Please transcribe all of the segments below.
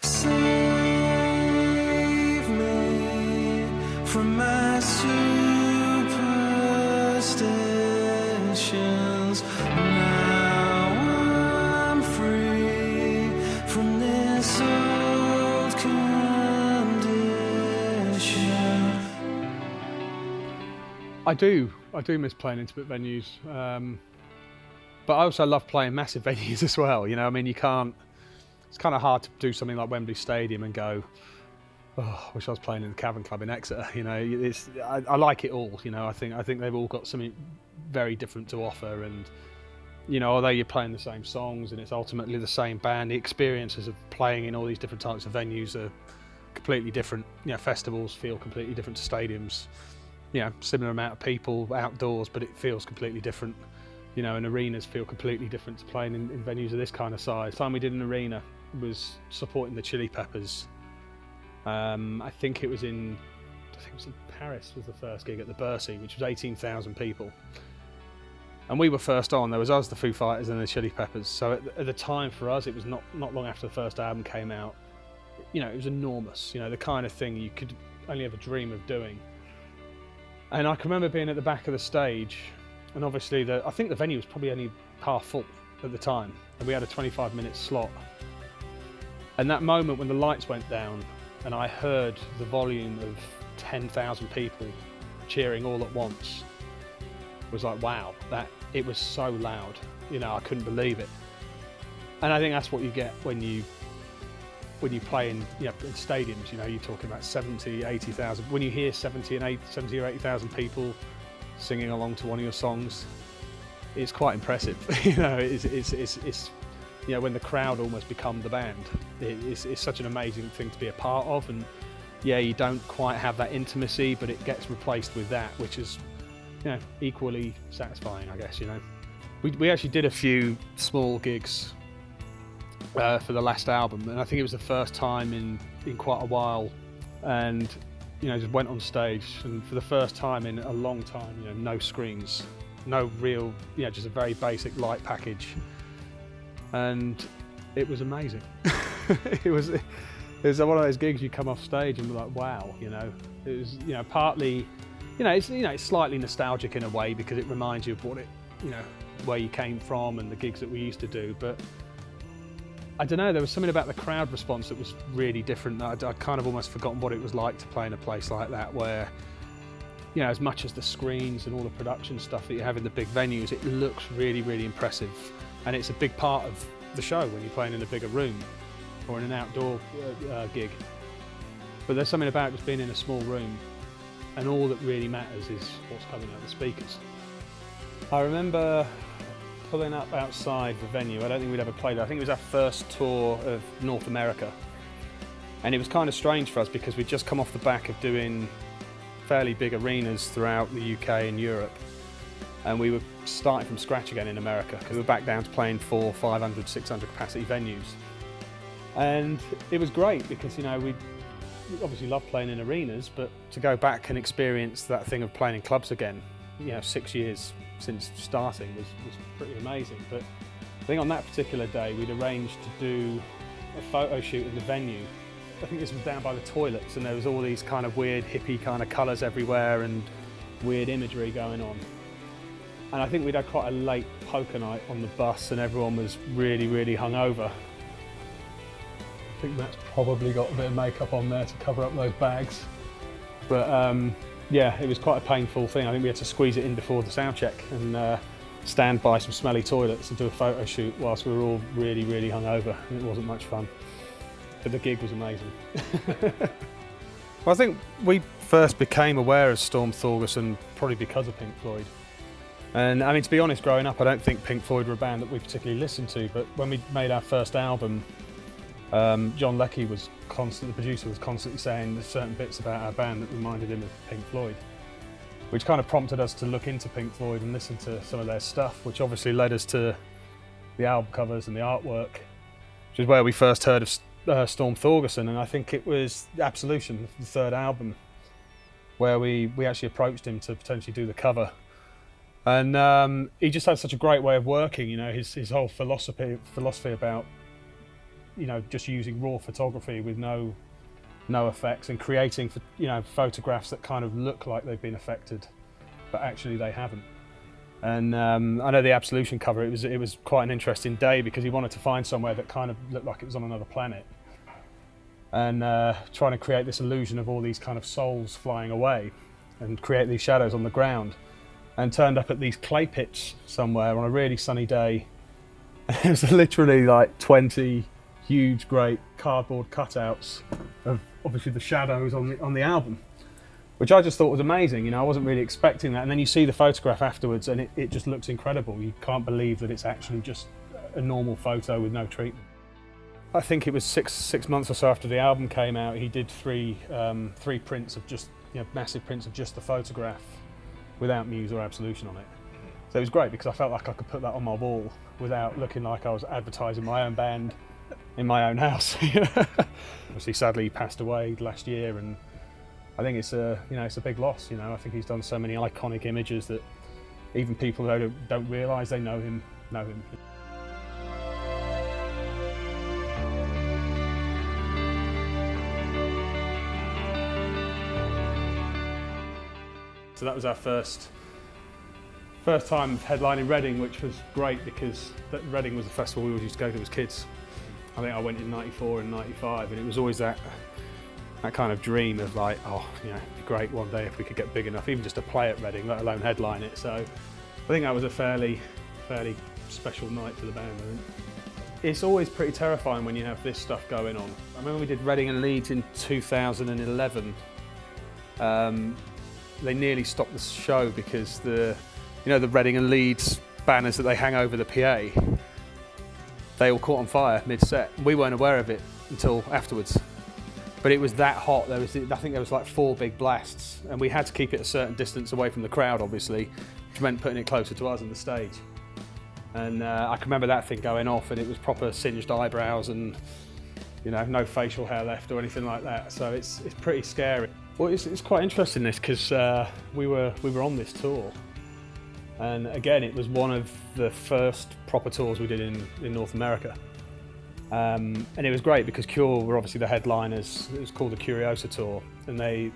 Save me from my superstitions. Now I'm free from this old condition. I do miss playing intimate venues, but I also love playing massive venues as well. You know, I mean, it's kind of hard to do something like Wembley Stadium and go, oh, I wish I was playing in the Cavern Club in Exeter. You know, I like it all. You know, I think they've all got something very different to offer, and you know, although you're playing the same songs and it's ultimately the same band, the experiences of playing in all these different types of venues are completely different. You know, festivals feel completely different to stadiums. You know, similar amount of people outdoors, but it feels completely different. You know, and arenas feel completely different to playing in venues of this kind of size. The time we did an arena was supporting the Chili Peppers. I think it was in Paris was the first gig at the Bercy, which was 18,000 people. And we were first on. There was us, the Foo Fighters, and the Chili Peppers. So at the time for us, it was not long after the first album came out. You know, it was enormous. You know, the kind of thing you could only ever dream of doing. And I can remember being at the back of the stage, and obviously I think the venue was probably only half full at the time, and we had a 25-minute slot. And that moment when the lights went down and I heard the volume of 10,000 people cheering all at once was like, wow, it was so loud. You know, I couldn't believe it. And I think that's what you get when you play in stadiums. You know, you're talking about 70, 80,000. When you hear 70 or 80,000 people singing along to one of your songs, it's quite impressive. You know, it's you know, when the crowd almost become the band. It's such an amazing thing to be a part of, and yeah, you don't quite have that intimacy, but it gets replaced with that, which is, you know, equally satisfying, I guess. You know, we actually did a few small gigs for the last album, and I think it was the first time in quite a while, and you know, just went on stage, and for the first time in a long time, you know, no screens, no real, you know, just a very basic light package, and it was amazing. it was one of those gigs you come off stage and be like, wow, you know. It was, you know, partly, it's slightly nostalgic in a way because it reminds you of what where you came from and the gigs that we used to do, but I don't know, there was something about the crowd response that was really different. I'd kind of almost forgotten what it was like to play in a place like that, where, you know, as much as the screens and all the production stuff that you have in the big venues, it looks really, really impressive. And it's a big part of the show when you're playing in a bigger room or in an outdoor gig. But there's something about just being in a small room, and all that really matters is what's coming out of the speakers. I remember pulling up outside the venue. I don't think we'd ever played there. I think it was our first tour of North America. And it was kind of strange for us because we'd just come off the back of doing fairly big arenas throughout the UK and Europe. And we were starting from scratch again in America because we were back down to playing 400, 500, 600 capacity venues. And it was great because, you know, we obviously love playing in arenas, but to go back and experience that thing of playing in clubs again, you know, 6 years since starting was pretty amazing. But I think on that particular day we'd arranged to do a photo shoot in the venue. I think this was down by the toilets, and there was all these kind of weird hippie kind of colours everywhere and weird imagery going on. And I think we'd had quite a late poker night on the bus and everyone was really, really hungover. I think Matt's probably got a bit of makeup on there to cover up those bags. But yeah, it was quite a painful thing. I think we had to squeeze it in before the sound check and stand by some smelly toilets and do a photo shoot whilst we were all really, really hungover. It wasn't much fun, but the gig was amazing. Well, I think we first became aware of Storm Thorgerson probably because of Pink Floyd. And I mean, to be honest, growing up, I don't think Pink Floyd were a band that we particularly listened to, but when we made our first album, John Leckie the producer was constantly saying there's certain bits about our band that reminded him of Pink Floyd, which kind of prompted us to look into Pink Floyd and listen to some of their stuff, which obviously led us to the album covers and the artwork, which is where we first heard of Storm Thorgerson. And I think it was Absolution, the third album, where we actually approached him to potentially do the cover. And he just had such a great way of working, you know, his whole philosophy about you know, just using raw photography with no effects and creating, you know, photographs that kind of look like they've been affected, but actually they haven't. And I know the Absolution cover, it was quite an interesting day because he wanted to find somewhere that kind of looked like it was on another planet, and trying to create this illusion of all these kind of souls flying away and create these shadows on the ground, and turned up at these clay pits somewhere on a really sunny day. It was literally like 20 huge great cardboard cutouts of obviously the shadows on the album, which I just thought was amazing. You know, I wasn't really expecting that, and then you see the photograph afterwards and it just looks incredible. You can't believe that it's actually just a normal photo with no treatment. I think it was six months or so after the album came out, he did three prints of just, you know, massive prints of just the photograph without Muse or Absolution on it. So it was great because I felt like I could put that on my wall without looking like I was advertising my own band in my own house. Obviously, sadly, he passed away last year, and I think it's a big loss. You know, I think he's done so many iconic images that even people who don't realise they know him. So that was our first time headlining Reading, which was great because Reading was a festival we always used to go to as kids. I think I went in '94 and '95, and it was always that kind of dream of like, oh, you know, it'd be great one day if we could get big enough, even just to play at Reading, let alone headline it. So I think that was a fairly special night for the band, I think. It's always pretty terrifying when you have this stuff going on. I remember we did Reading and Leeds in 2011. They nearly stopped the show because the Reading and Leeds banners that they hang over the PA, they all caught on fire mid-set. We weren't aware of it until afterwards. But it was that hot. I think there was like 4 big blasts, and we had to keep it a certain distance away from the crowd, obviously, which meant putting it closer to us on the stage. And I can remember that thing going off, and it was proper singed eyebrows and, you know, no facial hair left or anything like that. So it's pretty scary. Well, it's quite interesting this because we were on this tour, and again it was one of the first proper tours we did in North America, and it was great because Cure were obviously the headliners. It was called the Curiosa tour, and they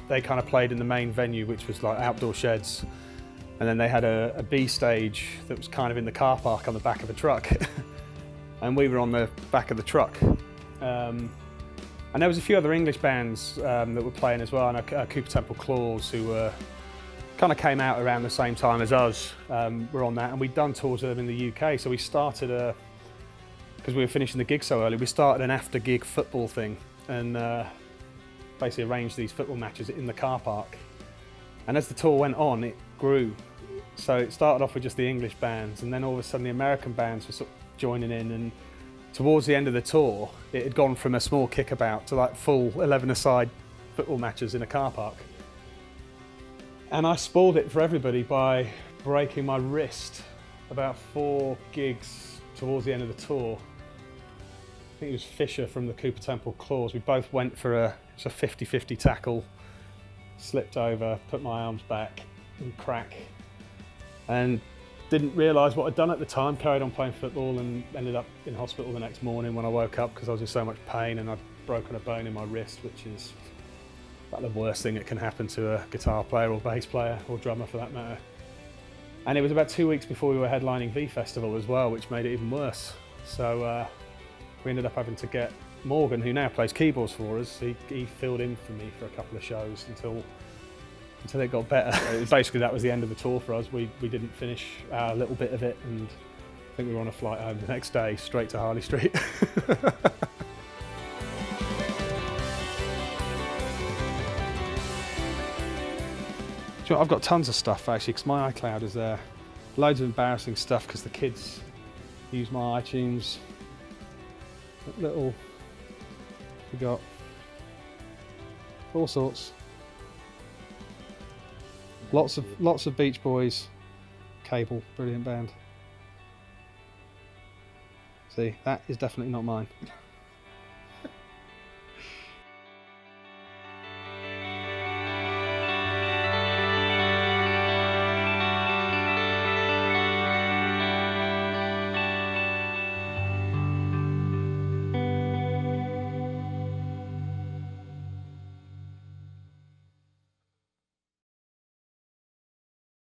kind of played in the main venue, which was like outdoor sheds, and then they had a B stage that was kind of in the car park on the back of a truck, and we were on the back of the truck. And there was a few other English bands that were playing as well, and Cooper Temple Claws, who kind of came out around the same time as us, were on that, and we'd done tours with them in the UK. So we started, because we were finishing the gig so early, we started an after-gig football thing, and basically arranged these football matches in the car park. And as the tour went on, it grew. So it started off with just the English bands, and then all of a sudden the American bands were sort of joining in, and towards the end of the tour, it had gone from a small kickabout to like full 11-a-side football matches in a car park. And I spoiled it for everybody by breaking my wrist about 4 gigs towards the end of the tour. I think it was Fisher from the Cooper Temple Claws. We both went for a 50-50 tackle, slipped over, put my arms back and crack, and didn't realise what I'd done at the time, carried on playing football, and ended up in hospital the next morning when I woke up because I was in so much pain and I'd broken a bone in my wrist, which is about the worst thing that can happen to a guitar player or bass player or drummer for that matter. And it was about 2 weeks before we were headlining V Festival as well, which made it even worse. So we ended up having to get Morgan, who now plays keyboards for us, he filled in for me for a couple of shows until it got better. Basically that was the end of the tour for us. We didn't finish our little bit of it, and I think we were on a flight home the next day straight to Harley Street. You know, I've got tons of stuff actually because my iCloud is there. Loads of embarrassing stuff because the kids use my iTunes. We got all sorts. Lots of Beach Boys. Cable, brilliant band. See, that is definitely not mine.